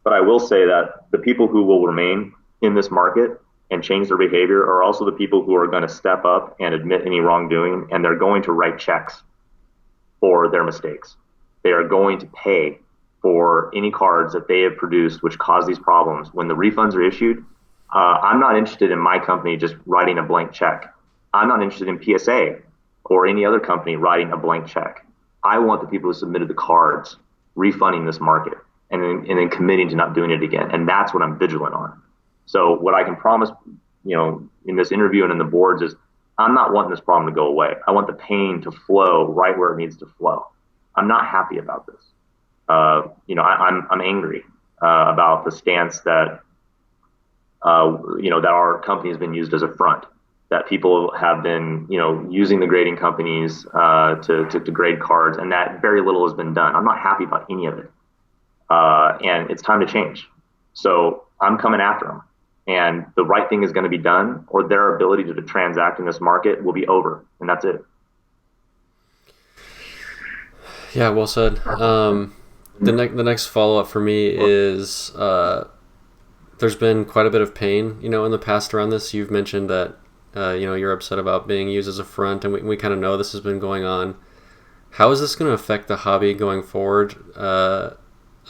But I will say that the people who will remain in this market and change their behavior are also the people who are going to step up and admit any wrongdoing, and they're going to write checks for their mistakes. They are going to pay for any cards that they have produced which cause these problems. When the refunds are issued, I'm not interested in my company just writing a blank check. I'm not interested in PSA or any other company writing a blank check. I want the people who submitted the cards refunding this market and then committing to not doing it again. And that's what I'm vigilant on. So what I can promise, in this interview and in the boards is I'm not wanting this problem to go away. I want the pain to flow right where it needs to flow. I'm not happy about this. I'm angry about the stance that that our company has been used as a front, that people have been, using the grading companies to grade cards, and that very little has been done. I'm not happy about any of it, and it's time to change. So I'm coming after them, and the right thing is going to be done, or their ability to transact in this market will be over, and that's it. Yeah, well said. The next follow up for me is there's been quite a bit of pain, in the past around this. You've mentioned that you're upset about being used as a front, and we kind of know this has been going on. How is this going to affect the hobby going forward,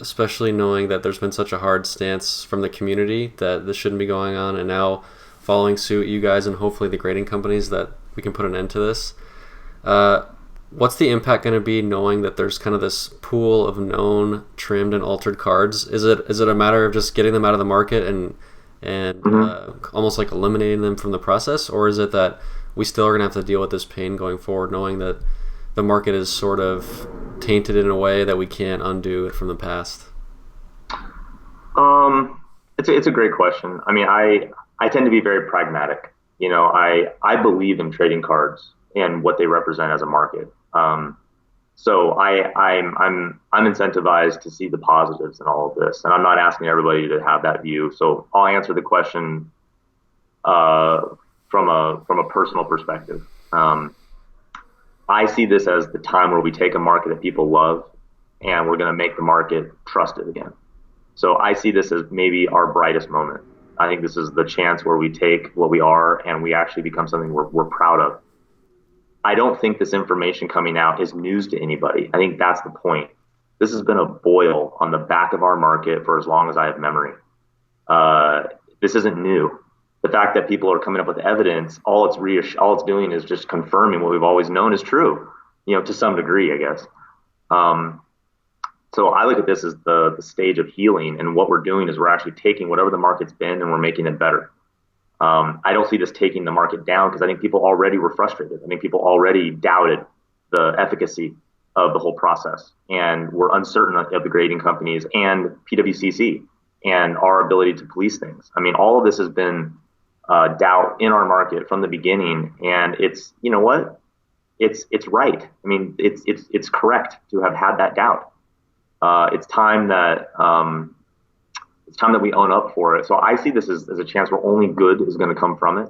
especially knowing that there's been such a hard stance from the community that this shouldn't be going on, and now following suit, you guys and hopefully the grading companies, that we can put an end to this? What's the impact going to be knowing that there's kind of this pool of known, trimmed, and altered cards? Is it a matter of just getting them out of the market and almost like eliminating them from the process, or is it that we still are going to have to deal with this pain going forward, knowing that the market is sort of tainted in a way that we can't undo it from the past? It's a great question. I mean, I tend to be very pragmatic. I believe in trading cards and what they represent as a market. So I'm incentivized to see the positives in all of this, and I'm not asking everybody to have that view. So I'll answer the question from a personal perspective. I see this as the time where we take a market that people love, and we're going to make the market trusted again. So I see this as maybe our brightest moment. I think this is the chance where we take what we are and we actually become something we're proud of. I don't think this information coming out is news to anybody. I think that's the point. This has been a boil on the back of our market for as long as I have memory. This isn't new. The fact that people are coming up with evidence, all it's doing is just confirming what we've always known is true, to some degree, I guess. So I look at this as the stage of healing, and what we're doing is we're actually taking whatever the market's been and we're making it better. I don't see this taking the market down, because I think people already were frustrated. I think people already doubted the efficacy of the whole process, and were uncertain of the grading companies and PWCC and our ability to police things. I mean, all of this has been doubt in our market from the beginning, and it's, it's right. I mean, it's correct to have had that doubt. It's time that we own up for it. So I see this as a chance where only good is going to come from it.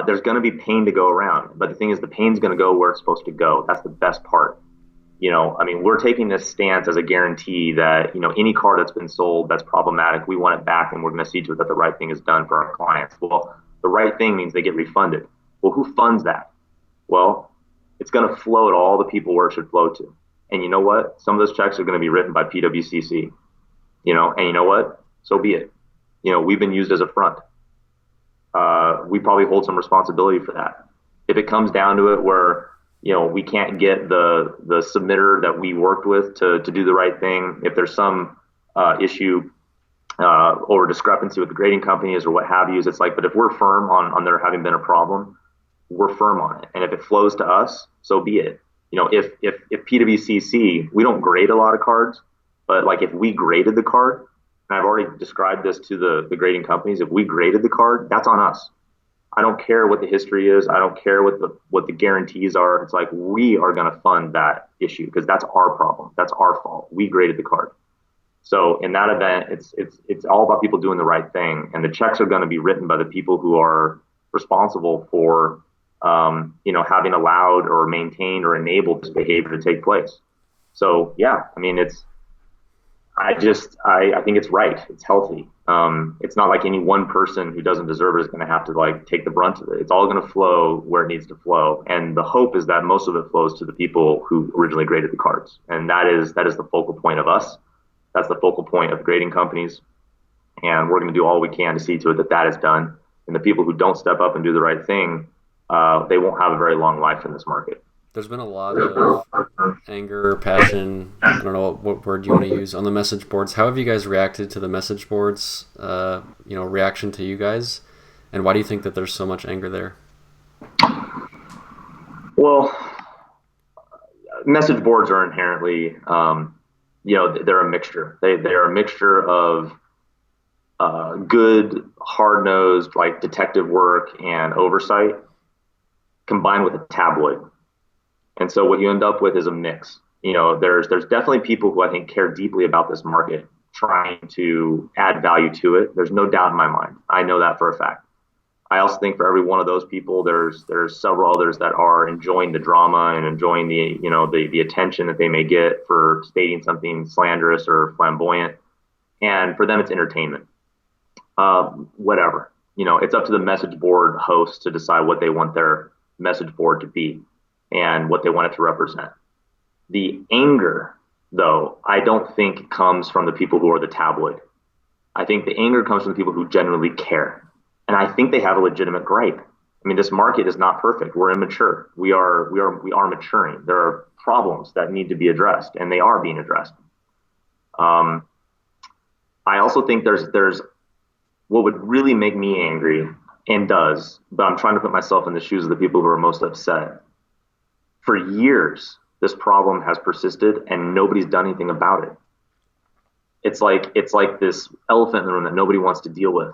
There's going to be pain to go around, but the thing is, the pain's going to go where it's supposed to go. That's the best part. I mean, we're taking this stance as a guarantee that, any card that's been sold that's problematic, we want it back, and we're going to see to it that the right thing is done for our clients. Well, the right thing means they get refunded. Well, who funds that? Well, it's going to flow to all the people where it should flow to. And you know what? Some of those checks are going to be written by PWCC, and you know what? So be it. We've been used as a front. We probably hold some responsibility for that. If it comes down to it where, we can't get the submitter that we worked with to do the right thing, if there's some issue or discrepancy with the grading companies or what have you, it's like, but if we're firm on there having been a problem, we're firm on it. And if it flows to us, so be it. If PWCC, we don't grade a lot of cards, but like if we graded the card, and I've already described this to the grading companies, if we graded the card, that's on us. I don't care what the history is. I don't care what the guarantees are. It's like, we are going to fund that issue because that's our problem. That's our fault. We graded the card. So in that event, it's all about people doing the right thing, and the checks are going to be written by the people who are responsible for having allowed or maintained or enabled this behavior to take place. So yeah, I mean, I think it's right. It's healthy. It's not like any one person who doesn't deserve it is going to have to take the brunt of it. It's all going to flow where it needs to flow. And the hope is that most of it flows to the people who originally graded the cards. And that is the focal point of us. That's the focal point of grading companies. And we're going to do all we can to see to it that is done. And the people who don't step up and do the right thing, they won't have a very long life in this market. There's been a lot of anger, passion, I don't know what word you want to use, on the message boards. How have you guys reacted to the message boards, reaction to you guys? And why do you think that there's so much anger there? Well, message boards are inherently they're a mixture. They're a mixture of good, hard-nosed, like detective work and oversight combined with a tabloid. And so what you end up with is a mix. There's definitely people who I think care deeply about this market, trying to add value to it. There's no doubt in my mind. I know that for a fact. I also think for every one of those people, there's several others that are enjoying the drama and enjoying the attention that they may get for stating something slanderous or flamboyant. And for them, it's entertainment. Whatever. It's up to the message board host to decide what they want their message board to be and what they want it to represent. The anger, though, I don't think comes from the people who are the tabloid. I think the anger comes from the people who genuinely care. And I think they have a legitimate gripe. I mean, this market is not perfect. We're immature. We are maturing. There are problems that need to be addressed, and they are being addressed. I also think there's what would really make me angry, and does, but I'm trying to put myself in the shoes of the people who are most upset. For years, this problem has persisted, and nobody's done anything about it. It's like this elephant in the room that nobody wants to deal with.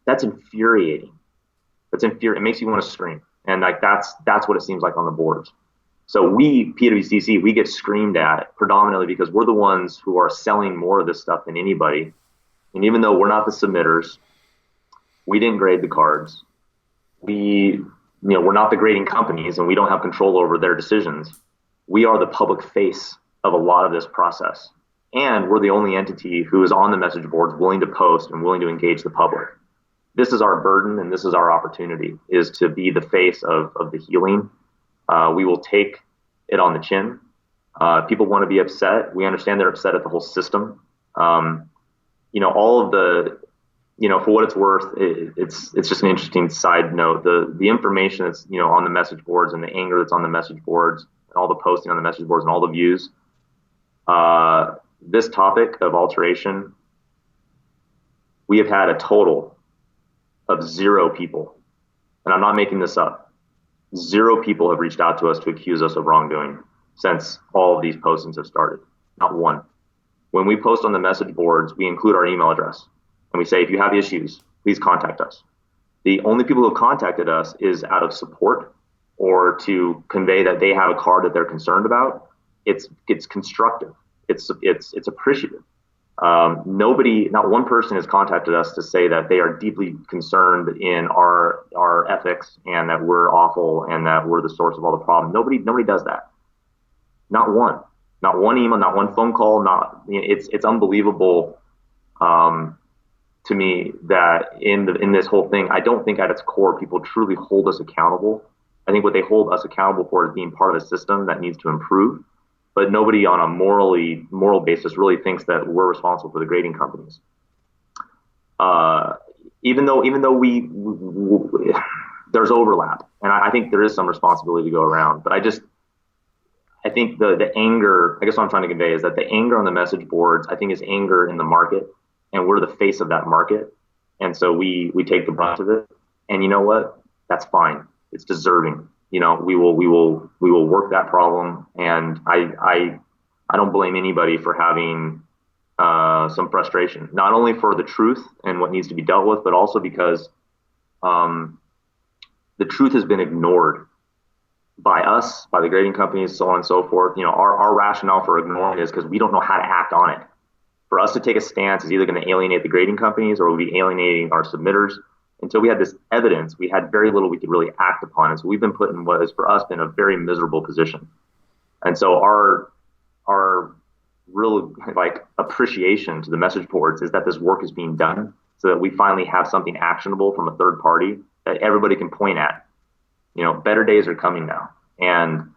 That's infuriating. It makes you want to scream. And that's what it seems like on the boards. So we, PWCC, we get screamed at predominantly because we're the ones who are selling more of this stuff than anybody. And even though we're not the submitters, we didn't grade the cards. We're not the grading companies, and we don't have control over their decisions. We are the public face of a lot of this process. And we're the only entity who is on the message boards willing to post and willing to engage the public. This is our burden, and this is our opportunity, is to be the face of the healing. We will take it on the chin. People want to be upset. We understand they're upset at the whole system. All of the, for what it's worth, it's just an interesting side note. The information that's, on the message boards, and the anger that's on the message boards, and all the posting on the message boards, and all the views, this topic of alteration, we have had a total of 0 people, and I'm not making this up. 0 people have reached out to us to accuse us of wrongdoing since all of these postings have started. Not one. When we post on the message boards, we include our email address, and we say, if you have issues, please contact us. The only people who have contacted us is out of support or to convey that they have a card that they're concerned about. It's constructive. It's appreciative. Nobody, not one person has contacted us to say that they are deeply concerned in our ethics and that we're awful and that we're the source of all the problem. Nobody does that. Not one email, not one phone call. It's unbelievable to me that in this whole thing, I don't think at its core people truly hold us accountable. I think what they hold us accountable for is being part of a system that needs to improve. But nobody on a moral basis really thinks that we're responsible for the grading companies. Even though we there's overlap, and I think there is some responsibility to go around. But I think the anger, I guess what I'm trying to convey is that the anger on the message boards, I think, is anger in the market, and we're the face of that market, and so we take the brunt of it. And you know what? That's fine. It's deserving. We will work that problem, and I don't blame anybody for having some frustration, not only for the truth and what needs to be dealt with, but also because the truth has been ignored by us, by the grading companies, so on and so forth. Our rationale for ignoring it is because we don't know how to act on it. For us to take a stance is either going to alienate the grading companies or we'll be alienating our submitters. Until we had this evidence, we had very little we could really act upon. And so we've been put in what has for us been a very miserable position. And so our real appreciation to the message boards is that this work is being done so that we finally have something actionable from a third party that everybody can point at. Better days are coming now. And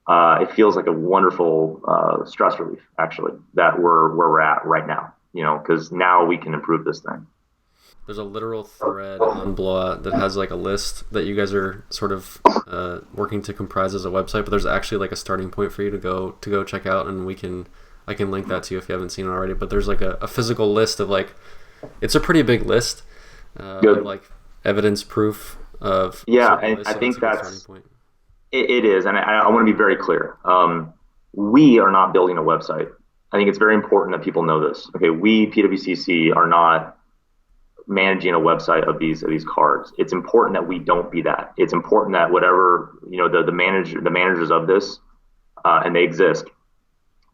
it feels like a wonderful stress relief, actually, that we're where we're at right now, because now we can improve this thing. There's a literal thread on Blowout that has a list that you guys are sort of working to comprise as a website, but there's actually a starting point for you to go check out, and I can link that to you if you haven't seen it already. But there's a physical list of it's a pretty big list of evidence proof of and I think that's it is, and I want to be very clear. we are not building a website. I think it's very important that people know this. Okay, we PWCC are not managing a website of these cards. It's important that we don't be that. It's important that whatever the managers of this, and they exist,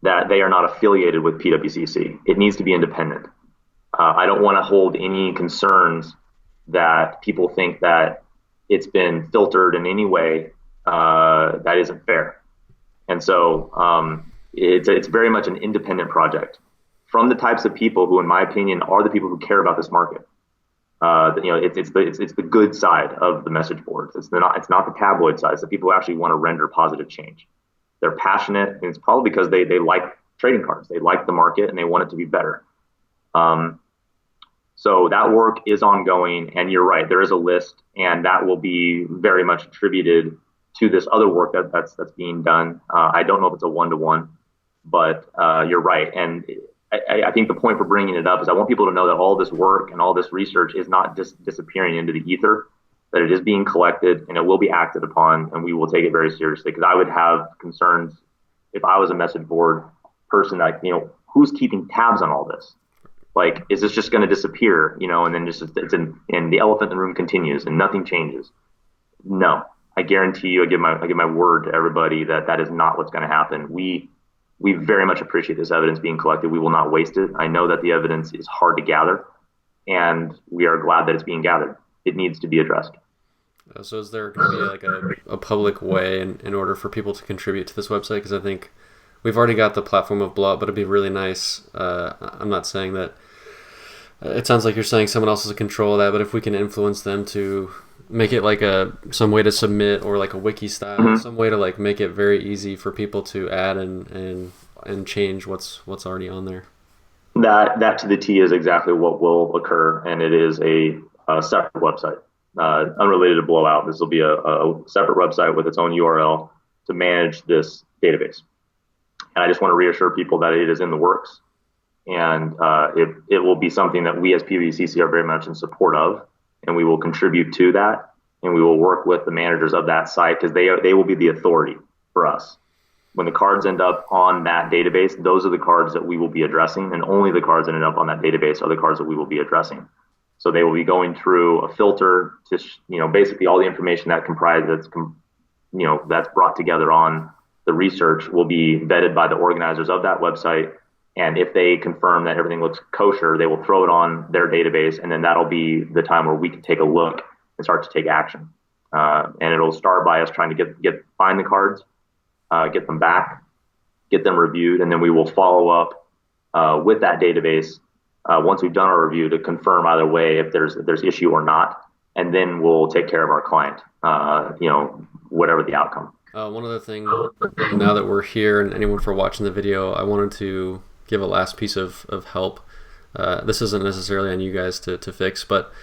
that they are not affiliated with PWCC. It needs to be independent. I don't want to hold any concerns that people think that it's been filtered in any way that isn't fair. And so it's very much an independent project from the types of people who, in my opinion, are the people who care about this market. It's the good side of the message boards. It's not the tabloid side. It's the people who actually want to render positive change. They're passionate, and it's probably because they like trading cards. They like the market, and they want it to be better. So that work is ongoing, and you're right. There is a list, and that will be very much attributed to this other work that's being done. I don't know if it's a one-to-one, but you're right. And I think the point for bringing it up is I want people to know that all this work and all this research is not just disappearing into the ether, that it is being collected and it will be acted upon, and we will take it very seriously. Because I would have concerns if I was a message board person, like, who's keeping tabs on all this? Like, is this just going to disappear? And then and the elephant in the room continues and nothing changes. No, I guarantee you, I give my word to everybody that is not what's going to happen. We very much appreciate this evidence being collected. We will not waste it. I know that the evidence is hard to gather, and we are glad that it's being gathered. It needs to be addressed. So is there going to be like a public way in order for people to contribute to this website? Because I think we've already got the platform of Blowout, but it'd be really nice. I'm not saying that. It sounds like you're saying someone else is in control of that, but if we can influence them to make it like some way to submit, or like a wiki style, some way to like make it very easy for people to add and change what's already on there. That to the T is exactly what will occur, and it is a separate website, unrelated to Blowout. This will be a separate website with its own URL to manage this database. And I just want to reassure people that it is in the works, and it will be something that we as PWCC are very much in support of, and we will contribute to that, and we will work with the managers of that site, because they will be the authority for us. When the cards end up on that database, those are the cards that we will be addressing, and only the cards that end up on that database are the cards that we will be addressing. So they will be going through a filter to, basically all the information that that's brought together on the research will be vetted by the organizers of that website. And if they confirm that everything looks kosher, they will throw it on their database, and then that'll be the time where we can take a look and start to take action. And it'll start by us trying to find the cards, get them back, get them reviewed, and then we will follow up with that database once we've done our review to confirm either way if there's issue or not, and then we'll take care of our client, whatever the outcome. One other thing, now that we're here, and anyone for watching the video, I wanted to give a last piece of help. This isn't necessarily on you guys to fix, but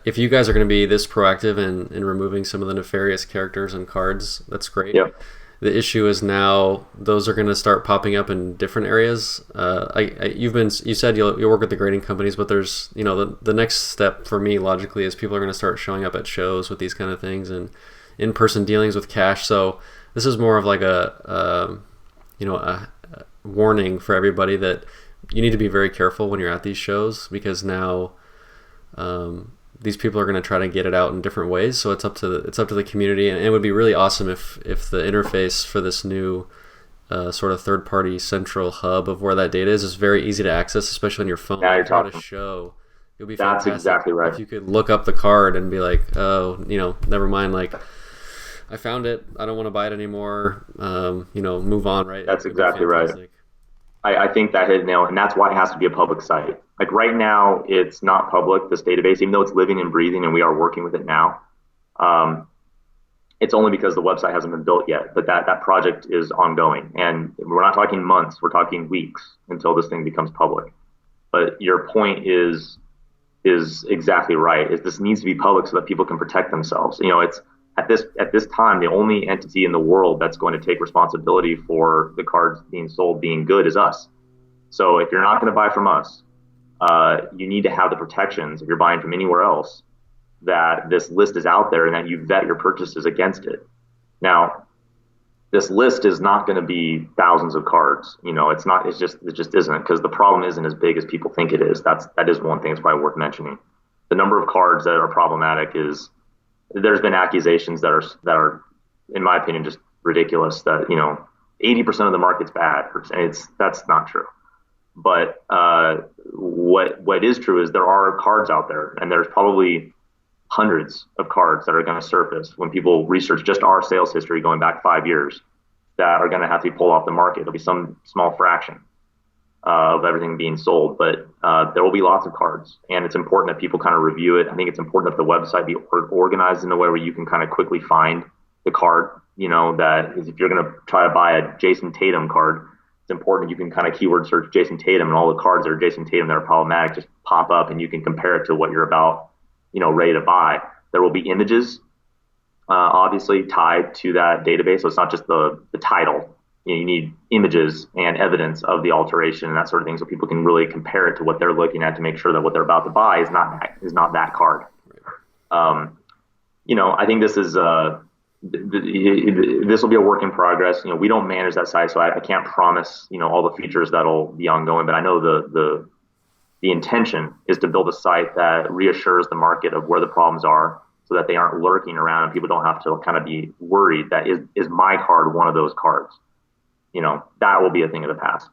if you guys are going to be this proactive in removing some of the nefarious characters and cards, that's great. Yeah. The issue is now those are going to start popping up in different areas. You said you'll work with the grading companies, but there's the next step for me logically is people are going to start showing up at shows with these kind of things and in-person dealings with cash. So this is more of like a warning for everybody that you need to be very careful when you're at these shows, because now these people are going to try to get it out in different ways. So it's up to the community, and it would be really awesome if the interface for this new sort of third-party central hub of where that data is very easy to access, especially on your phone. Now you're talking. At a show, it'll be That's fantastic. Exactly right. If you could look up the card and be like, oh, never mind, like, I found it, I don't want to buy it anymore, move on, right? That's exactly right. I think that hit nail, and that's why it has to be a public site. Like right now, it's not public, this database, even though it's living and breathing and we are working with it now. It's only because the website hasn't been built yet, but that project is ongoing. And we're not talking months, we're talking weeks until this thing becomes public. But your point is exactly right, is this needs to be public so that people can protect themselves. It's at this time, the only entity in the world that's going to take responsibility for the cards being sold being good is us. So if you're not going to buy from us, you need to have the protections if you're buying from anywhere else, that this list is out there and that you vet your purchases against it. Now, this list is not going to be thousands of cards. It's not. It just isn't, because the problem isn't as big as people think it is. That is one thing that's probably worth mentioning. The number of cards that are problematic is, there's been accusations that are in my opinion just ridiculous, that 80% of the market's bad, and that's not true. But what is true is there are cards out there, and there's probably hundreds of cards that are going to surface when people research just our sales history going back 5 years, that are going to have to be pulled off the market. It'll be some small fraction of everything being sold, but there will be lots of cards, and it's important that people kind of review it. I think it's important that the website be organized in a way where you can kind of quickly find the card. That is, if you're going to try to buy a Jason Tatum card, it's important you can kind of keyword search Jason Tatum, and all the cards that are Jason Tatum that are problematic just pop up, and you can compare it to what you're about, ready to buy. There will be images, obviously tied to that database, so it's not just the title. You need images and evidence of the alteration and that sort of thing, so people can really compare it to what they're looking at to make sure that what they're about to buy is not that card. I think this is this will be a work in progress. We don't manage that site, so I can't promise all the features that'll be ongoing. But I know the intention is to build a site that reassures the market of where the problems are, so that they aren't lurking around and people don't have to kind of be worried that is my card one of those cards. That will be a thing of the past,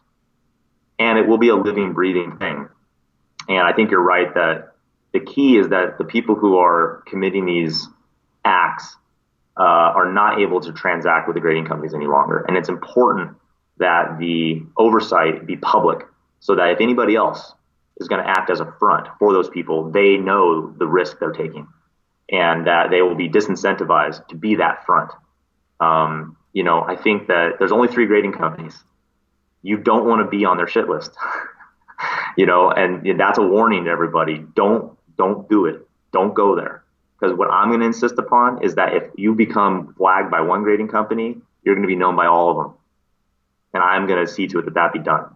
and it will be a living, breathing thing. And I think you're right that the key is that the people who are committing these acts are not able to transact with the grading companies any longer. And it's important that the oversight be public, so that if anybody else is going to act as a front for those people, they know the risk they're taking, and that they will be disincentivized to be that front. I think that there's only 3 grading companies. You don't want to be on their shit list, and that's a warning to everybody. Don't do it. Don't go there. Because what I'm going to insist upon is that if you become flagged by one grading company, you're going to be known by all of them. And I'm going to see to it that be done.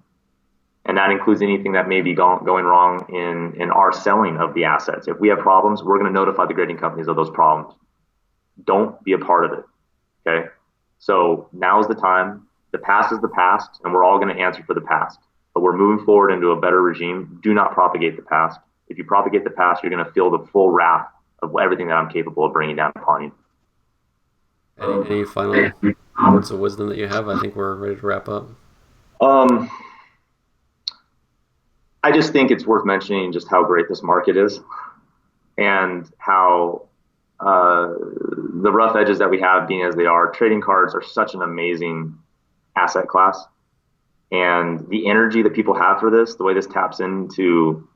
And that includes anything that may be going wrong in our selling of the assets. If we have problems, we're going to notify the grading companies of those problems. Don't be a part of it. Okay? So now is the time. The past is the past, and we're all going to answer for the past. But we're moving forward into a better regime. Do not propagate the past. If you propagate the past, you're going to feel the full wrath of everything that I'm capable of bringing down upon you. Any final words of wisdom that you have? I think we're ready to wrap up. I just think it's worth mentioning just how great this market is, and how the rough edges that we have being as they are. Trading cards are such an amazing asset class, and the energy that people have for this, the way this taps into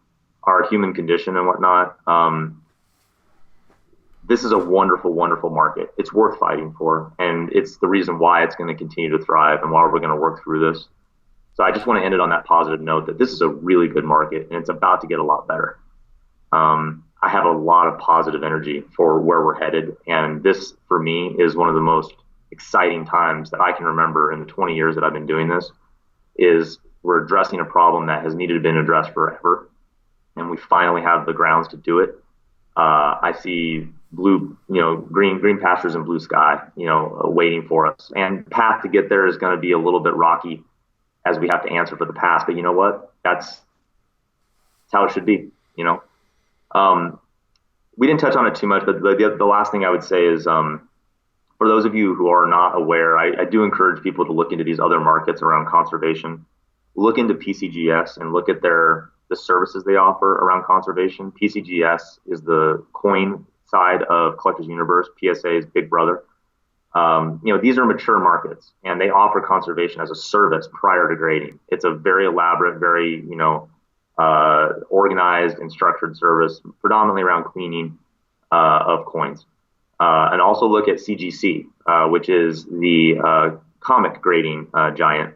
our human condition and whatnot, this is a wonderful, wonderful market. It's worth fighting for, and it's the reason why it's going to continue to thrive and why we're going to work through this. So I just want to end it on that positive note that this is a really good market, and it's about to get a lot better. I have a lot of positive energy for where we're headed, and this, for me, is one of the most exciting times that I can remember in the 20 years that I've been doing this. Is we're addressing a problem that has needed to been addressed forever, and we finally have the grounds to do it. I see green pastures and blue sky, waiting for us. And the path to get there is going to be a little bit rocky, as we have to answer for the past. But you know what? That's how it should be. We didn't touch on it too much, but the last thing I would say is, for those of you who are not aware, I do encourage people to look into these other markets around conservation. Look into PCGS and look at the services they offer around conservation. PCGS is the coin side of Collectors Universe. PSA is Big Brother. These are mature markets, and they offer conservation as a service prior to grading. It's a very elaborate, very organized and structured service, predominantly around cleaning of coins. And also look at CGC, which is the comic grading giant,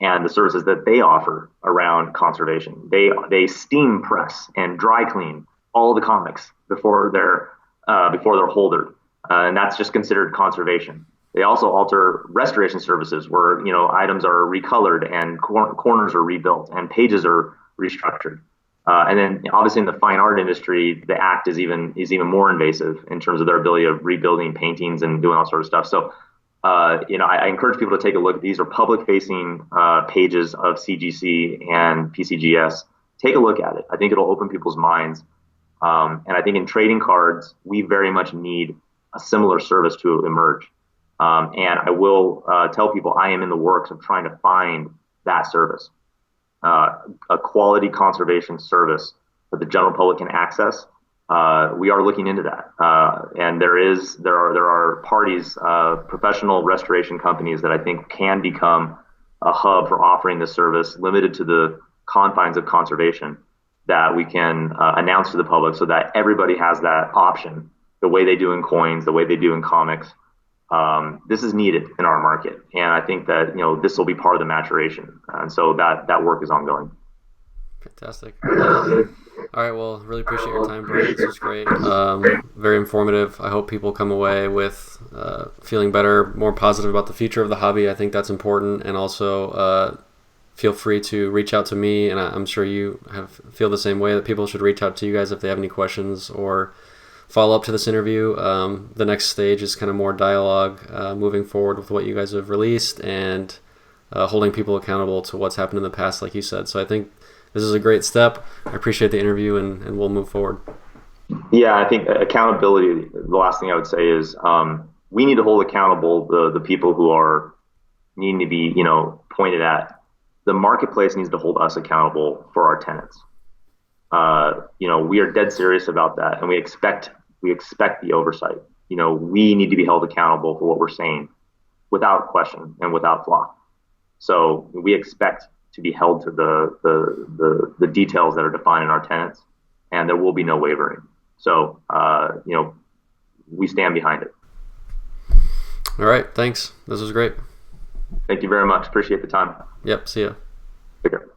and the services that they offer around conservation. They steam press and dry clean all the comics before they're holdered, and that's just considered conservation. They also alter restoration services where items are recolored and corners are rebuilt and pages are restructured. And then obviously in the fine art industry, the act is even more invasive in terms of their ability of rebuilding paintings and doing all sorts of stuff. So I encourage people to take a look. These are public-facing pages of CGC and PCGS. Take a look at it. I think it'll open people's minds. And I think in trading cards, we very much need a similar service to emerge. And I will tell people I am in the works of trying to find that service, a quality conservation service that the general public can access. We are looking into that, and there are parties, professional restoration companies that I think can become a hub for offering this service, limited to the confines of conservation, that we can announce to the public so that everybody has that option, the way they do in coins, the way they do in comics. This is needed in our market, and I think that this will be part of the maturation, and so that work is ongoing. Fantastic. All right, well, really appreciate your time, Brent. This was great. Very informative. I hope people come away with feeling better, more positive about the future of the hobby. I think that's important, and also feel free to reach out to me, and I'm sure you feel the same way, that people should reach out to you guys if they have any questions or follow up to this interview. The next stage is kind of more dialogue, moving forward with what you guys have released, and holding people accountable to what's happened in the past, like you said. So I think this is a great step. I appreciate the interview, and we'll move forward. Yeah, I think accountability, the last thing I would say is we need to hold accountable the people who are needing to be pointed at. The marketplace needs to hold us accountable for our tenets. We are dead serious about that, and we expect the oversight. We need to be held accountable for what we're saying, without question and without flaw. So we expect to be held to the details that are defined in our tenets, and there will be no wavering. So we stand behind it. All right, thanks. This was great. Thank you very much. Appreciate the time. Yep. See ya. Take care.